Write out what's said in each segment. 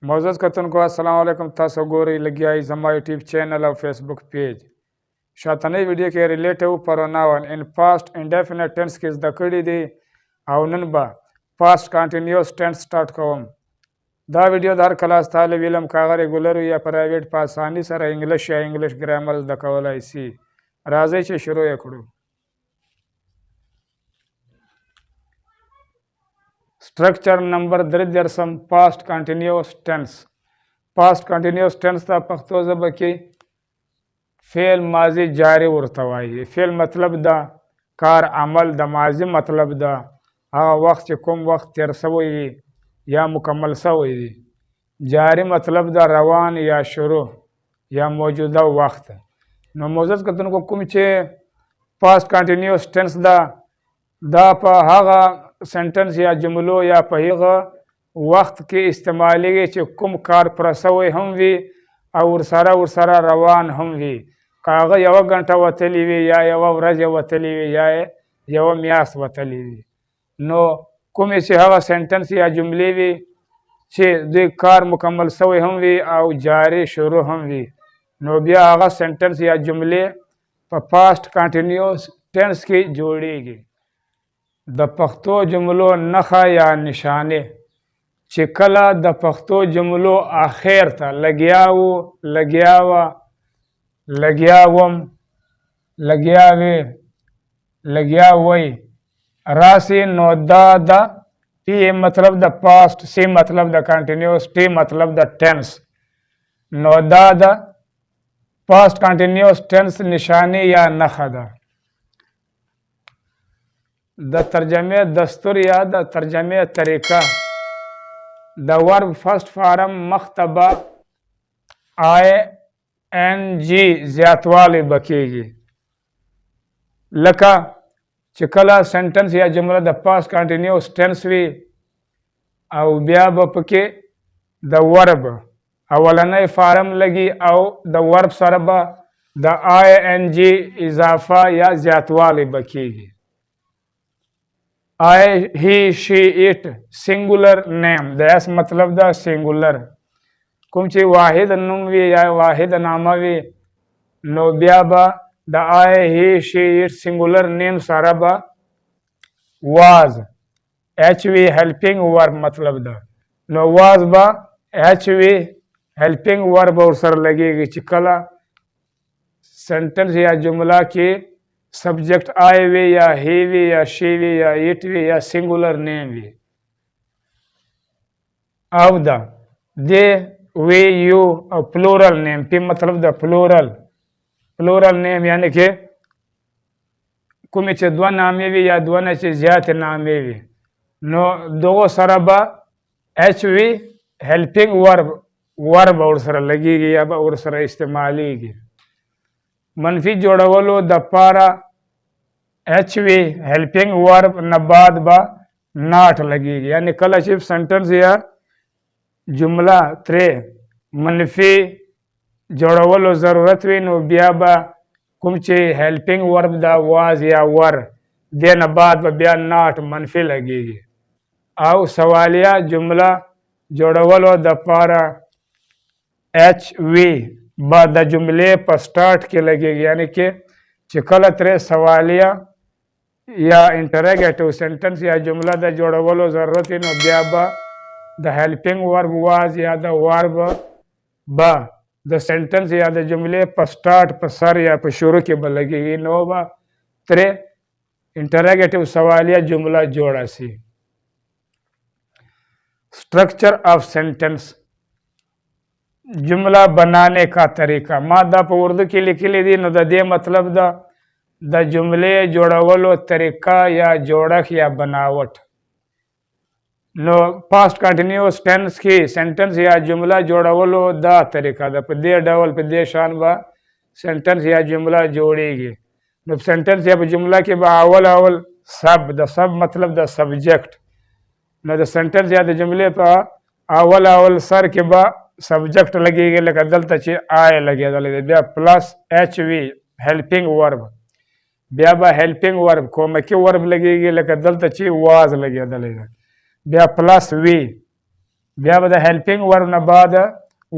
मोज़ज़ कतुनको अस्सलाम वालेकुम। तासो गोरी लगियाई जमा यूट्यूब चैनल और फेसबुक पेज शातनी वीडियो के relative pronoun in past indefinite tense की ज़कड़ी दी और नन बा पास्ट कंटिन्यूस टेंस स्टार्ट कवम दा वीडियो दार क्लास तालिब इल्म कागर रेगुलर या प्राइवेट पासानी सर इंग्लिश या इंग्लिश ग्रामर दकवला इसी राजे से शुरू एकड़ू। स्ट्रक्चर नंबर दरसम past continuous tense. Past continuous tense ता पख्तो ज़ब की फेल माजी जारी उर्तवाई। फेल मतलब दा कार अमल द माजी मतलब दा वक्त कुम वक्त तेर सवई या मुकम्मल सवई। जारी मतलब दा रवान या शुरू या मौजूदा वक्त। नो मोज़ज़ कतन को कुम चे पास्ट कंटिन्यूस टेंस दा पा हागा सेंटेंस या जुमलो या पहीगा वक्त के इस्तेमाली चे कुम कार प्रसवे हम भी और सारा रवान हम भी कागज यव घंटा वतली हुई या यव व्रज वतली हुई या यव म्यास वतली हुई। नो कुम से हवा सेंटेंस या जुमले भी चे दे कार मुकम्मल सवे हम भी और जारी शुरू हम भी। नो बिया आगा सेंटेंस या जुमले पास्ट कंटिन्यूस टेंस की जोड़ेगी। द पख्तो जुमलो नखा या निशाने चिकला द पख्तो जुमलो आखिर था लगियावो लगियावा लगियावम लगियावे लगियावई राशि नोदा टी मतलब द पास्ट सी मतलब द कंटिन्यूस टी मतलब द टेंस। नोदा द पास्ट कंटिन्यूस टेंस निशानी या नखदा। द तर्जमे दस्तूर या द तर्जमे तरीका। द वर्ब फर्स्ट फारम मख्तबा ING ज़्यातवाली बकेगी लका चिकला सेंटेंस या जुमला द पास्ट कंटिन्यूस टेंस भी और ब्या बपके द वर्ब अवलने फारम लगी और द वर्ब सरबा द ING इजाफा या ज़्यातवाली बकेगी। I, he, she, it singular name दैस मतलब द सिंगुलर कुमची वाहिद नुमवी या वाहिद नामावी नो ब्याबा द I, he, she, it singular name साराबा वाज HV हेल्पिंग वर्ब मतलब द नो वाज बा HV हेल्पिंग वर्ब और सर लगेगी चिकला सेंटेंस या जुमला की सब्जेक्ट आई वे या ही वे या शी वे या इट वे या सिंगुलर नेम वे अब द दे वे यू और प्लूरल नेम पे मतलब द प्लूरल नेम यानी कि कुछ चे दो नामे वे या दो ने चे ज्यादा नामे वे नो दो सरबा HV हेल्पिंग वर्ब और सर लगेगी अब और सर इस्तेमालीगी। मनफी जोड़वलो द पारा HV हेल्पिंग वर्ब नबाद बा नाट लगेगी यानी कल शिप सेंटेंस या जुमला त्रे मनफी जोड़वलो जरूरत वी नो बिया बा कुमचे हेल्पिंग वर्ब द वाज या वर दे नबाद बा बिया नाट मनफी लगेगी। आओ सवालिया जुमला जोड़वलो द पारा HV बा द जुमले पर स्टार्ट के लगेगी यानी कि चिकल त्रे सवालिया या इंटरोगेटिव सेंटेंस या जुमला द जोड़वलो जरूरत नो ब्याबा द हेल्पिंग वर्ब वाज या द वर्ब बा द सेंटेंस या द जुमले पर स्टार्ट पर सर या पर शुरू के बल लगेगी। नो बा त्रे इंटरोगेटिव सवालिया जुमला जोड़ा सी। स्ट्रक्चर ऑफ सेंटेंस जुमला बनाने का तरीका मादा पर उर्दू की लिखी ली दी नो दे मतलब द जुमले जोड़वलो तरीका या जोड़क या बनावट। नो पास्ट कंटिन्यूस टेंस की सेंटेंस या जुमला जोड़वलो द तरीका द पदे डबल पदे शान बा सेंटेंस या जुमला जोड़ेगी। नो सेंटेंस या जुमला के बा अवल द सब मतलब द सब्जेक्ट न द सेंटेंस या द जुमले पर अवल सर के बा सब्जेक्ट लगेगी लगा दल तचे आए लगे दल ब्या प्लस HV हेल्पिंग वर्ब ब्या बा हेल्पिंग वर्ब को मके वर्ब लगेगी लगा दल तचे वाज लगे दल ब्या plus we بیا به د هیلپینګ ورب نه بعد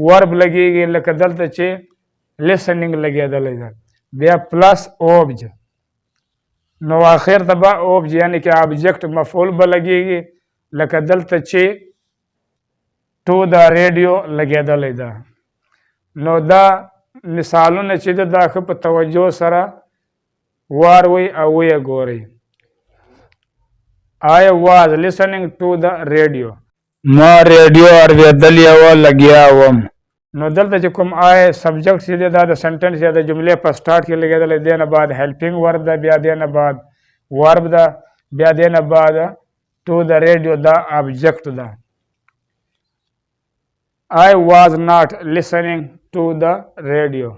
ورب لګیږي لکه دلته چې لیسننګ لګېدلی ده بیا پلس اوبج نو آخر ته به اوبج یعنی که ابجکټ مفعول به لګیږي لکه دلته چې ټو د ریډیو لګېدلی ده نو دا مثالونه چې ده دا ښه په توجه سره واروئ او ویې ګورئ I was listening to the radio. ما ریډیو اورېدلې وه لګیا وم نو دلته چې کوم آی سبجیکټ چې دی دا د سنټنس یا د جملې په سټارټ کې لګېدلی دی نه بعد هیلپینګ ورب ده بیا دی نه بعد ورب ده بیا دی نه بعد ټو د ریډیو دا ابجیکټ ده I was not listening to the radio.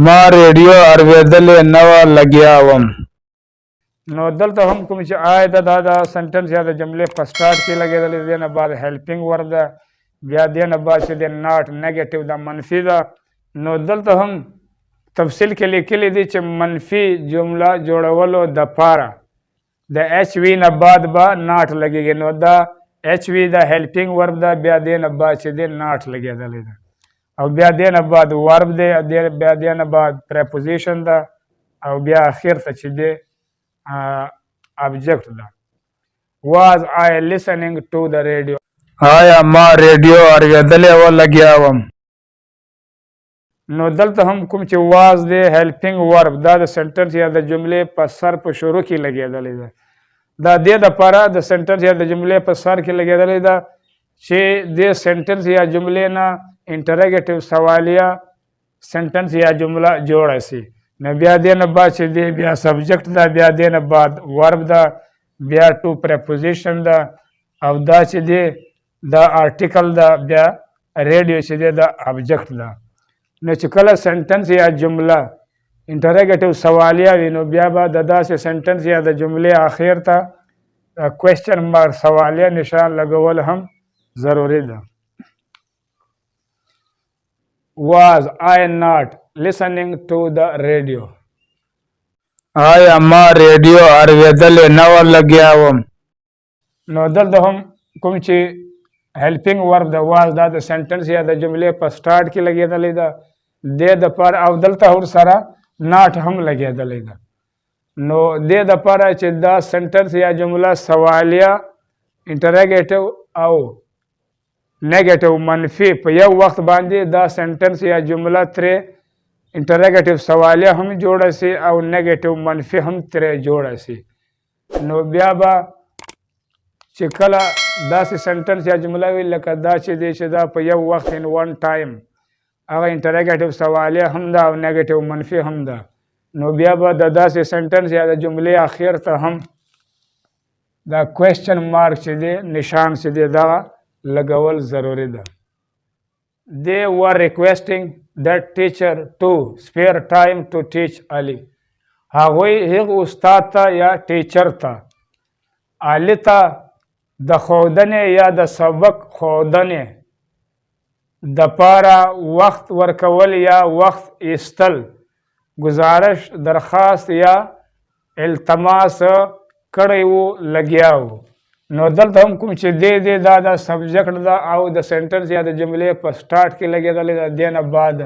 ما ریډیو اورېدلې نه وه لګیا وم نو دلته هم کوم چې آی ده دا د سنټنس یا د جملې په سټارټ کې لګېدلی دی نه بعد هیلپینګ ورب ده بیا دی نه بعد چې دی ناټ نیګیټیو ده منفي ده نو دلته هم تفصیل کې لیکلی دی چې منفي جمله جوړولو دپاره د ایچ وي نه بعد به ناټ لګېږي نو دا ایچ وي د هیلپینګ ورب ده بیا دی نه بعد چې دی ناټ لګېدلی ده او بیا دی نه بعد ورب دی بیا دی نه بعد پریپوزیشن ده او بیا اخر ته چې دی ابجیکټ ده was I listening to the radio آیا ما ریډیو اورېدلې وه لګیا وم نو دلته هم کوم چې واز دی هیلپینګ ورب دا د سنټنس یا د جملې په سر په شروع کې لګېدلی ده دا دې دپاره د سنټنس یا د جملې په سر کې لګېدلی ده چې دې سنټنس یا جملې نه انټرګیټیو سوالیه سنټنس یا جمله جوړه سي نو بیا دې نه بعد چې دی بیا سبجیکټ ده بیا دې نه بعد ورب ده بیا ټو پریپوزیشن ده او دا چې دی دا آرټیکل ده بیا ریډیو چې دی دا ابجیکټ ده نو چې کله سنټنس یا جمله انټرګیټیو سوالیه وي نو بیا به د داسې سنټنس یا د جملې آخر ته کوېسچن مارک سوالیه نشان لګول هم ضروري ده Was I not listening to the radio? آیا ما ریډیو اورېدلې نه وه لګیا وم نو دلته هم کوم چې هیلپینګ ورب د واز دا د سنټنس یا د جملې په سټارټ کې لګېدلی ده دې دپاره او دلته ورسره ناټ هم لګېدلی ده نو دې دپاره چې دا سنټنس یا جمله سوالیه انټرګیټیو او نیګیټیو منفي په یو وخت باندې دا سنټنس یا جمله ترې انټرګیټیو سوالیه هم جوړه سي او نیګیټیو منفي هم ترې جوړه سي نو بیا به چې کله داسې سنټنس یا جمله وي لکه دا چې دی چې دا په یو وخت ان ون ټایم هغه انټرګیټیو سوالیه هم ده او نیګیټیو منفي هم ده نو بیا به د داسې سنټنس یا د جملې اخر ته هم دا کوېسچن مارک چې دی نشان چې دی دغه لګول ضروري ده They were requesting that teacher to spare time to teach Ali. هغوی هغه استاد ته یا ټیچر ته علي ته د ښودنې یا د سبق ښودنې دپاره وخت ورکول یا وخت ایستل گزارش درخواست یا التماس کړی و لګیا و نو دلته هم کوم چې دی دا د سبجیکټ ده او د سنټنس یا د جملې په سټارټ کې لګېدلی ده دې نه بعد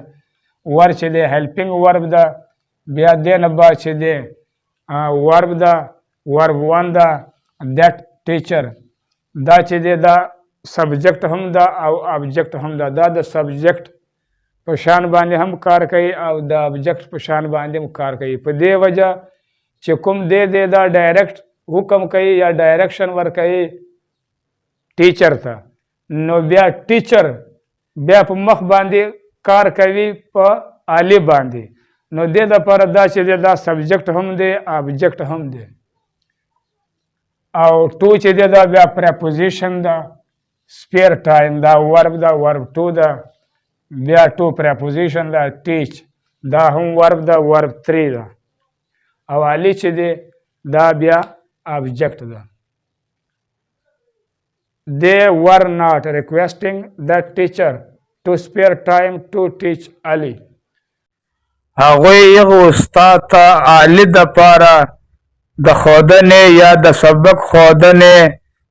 ور چې دی هیلپینګ ورب ده بیا دې نه بعد چې دی ورب ده ورب ون ده دیټ ټیچر دا چې دی دا سبجیکټ هم ده او ابجیکټ هم ده دا د سبجیکټ په شان باندې هم کار کوي او د ابجیکټ په شان باندې هم کار کوي په دې وجه چې کوم دی دا ډایرکټ حکم کوي یا ډایرکشن ورکوي ټیچر ته نو بیا ټیچر بیا په مخ باندې کار کوي په علي باندې نو دې دپاره دا چې دی دا سبجیکټ هم دی ابجیکټ هم دی او ټو چې دی دا بیا پریپوزیشن ده سپیر ټایم دا ورب ده ورب ټو ده بیا ټو پریپوزیشن ده ټیچ دا هم ورب ده ورب 3 ده او علي چې دی دا بیا object ده they were not requesting that teacher to spare time to teach Ali هغوی یغه استاد ته علي دپاره د ښودنې یا د سبق ښودنې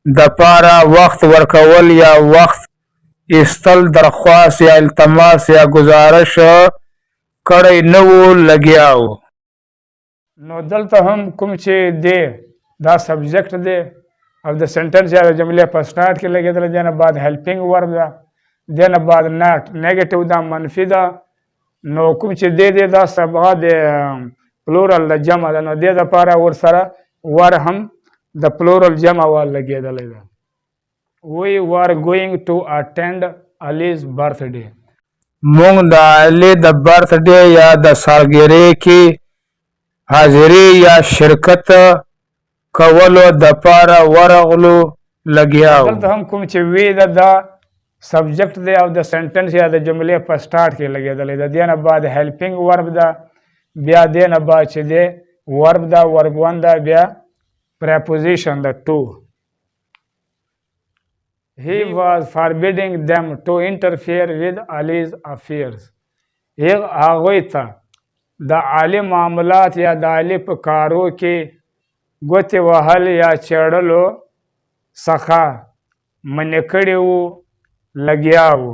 د پاره وخت ورکول یا وخت ایستل درخواست یا التماس یا گزارش کړی نه و لګیا و. نو دلته هم کوم چې دی دا سبجیکټ دی او د سنټنس یا د جملې په سټارټ کې لګېدلی، دی نه بعد هیلپینګ ورب ده، دی نه بعد ناټ نیګیټیو ده، منفي ده. نو کوم چې دی دا صبغه د پلورل د جمع ده، نو دې دپاره ورسره ور هم د پلورل جمع ور لګېدلی ده. We were going to attend Ali's birthday. مونږ د علي د برثډے یا د سالګرې کې حاضري یا شرکت کولو د پاره ورغلو لګیا و. دلته هم کوم چې وی ده دا سبجیکټ دی او د سنټنس یا د جملې په سټارټ کې لګېدلی ده. دې نه بعد هیلپینګ ورب ده، بیا دې نه بعد چې دی ورب ده، ورب ون ده، بیا پریپوزیشن ده ټو. He was forbidding them to interfere with Ali's affairs. هغوی ته د علي معاملات یا د علي په کارو کې ګوتې وهل یا چیړلو څخه منع کړي وو، لګیا وو.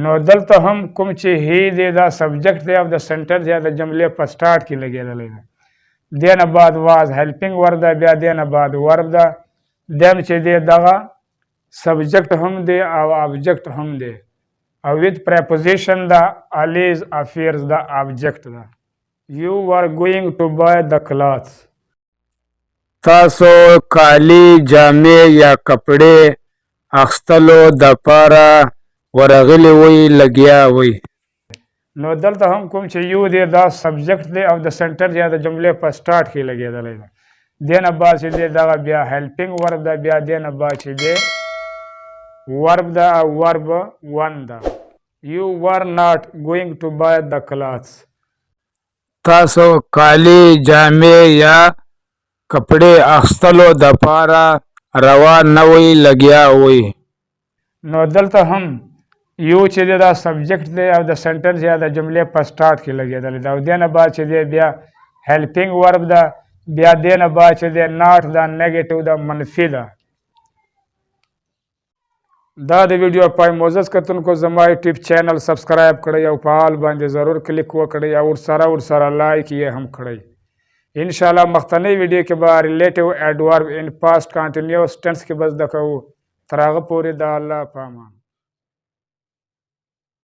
نو دلته هم کوم چې هی دی دا سبجیکټ دی او د سنټنس یا د جملې په سټارټ کې لګېدلی ده. دې نه بعد واز هیلپینګ ورب ده، بیا دې نه بعد ورب ده. دیم چې دی دغه سبجیکټ هم دی او آبجیکټ هم دی او ویت پریپوزیشن ده. Ali's affairs د آبجیکټ ده. You were going to buy the clothes. تاسو کالی جامې یا کپړې اخیستلو د پاره ورغلي وئ لګیا وئ. نو دلته هم کوم چې یو دی دا سبجیکټ دی او د سنټنس یا د جملې په سټارټ کې لګېدلی ده. دې نه بعد چې دی دغه بیا هیلپینګ ورب ده، بیا دې نه بعد چې دی ورب ده او ورب ون ده. You were not going to buy the clothes. تاسو کالی جامې یا کپړې اخیستلو د پاره روان نه وئ لګیا وئ. نو دلته هم یو چې دی دا سبجیکټ دی او د سنټنس یا د جملې په سټارټ کې لګېدلی ده او دې نه بعد چې دی بیا هیلپینګ ورب ده، بیا دې نه بعد چې دی ناټ ده، نیګیټیو ده، منفي ده. دا د ویډیو پای معزز کتونکو زما یوټیوب چینل سبسکرایب کړئ او په آل باندې ضرور کلیک وکړئ او ورسره لایک یې هم کړئ. انشاءالله مخکنی ویډیو کې به ریلیټیو ایډورب ان پاسټ کانټینیوس ټینس کې به زده کوو. تر هغه پورې د الله په امان.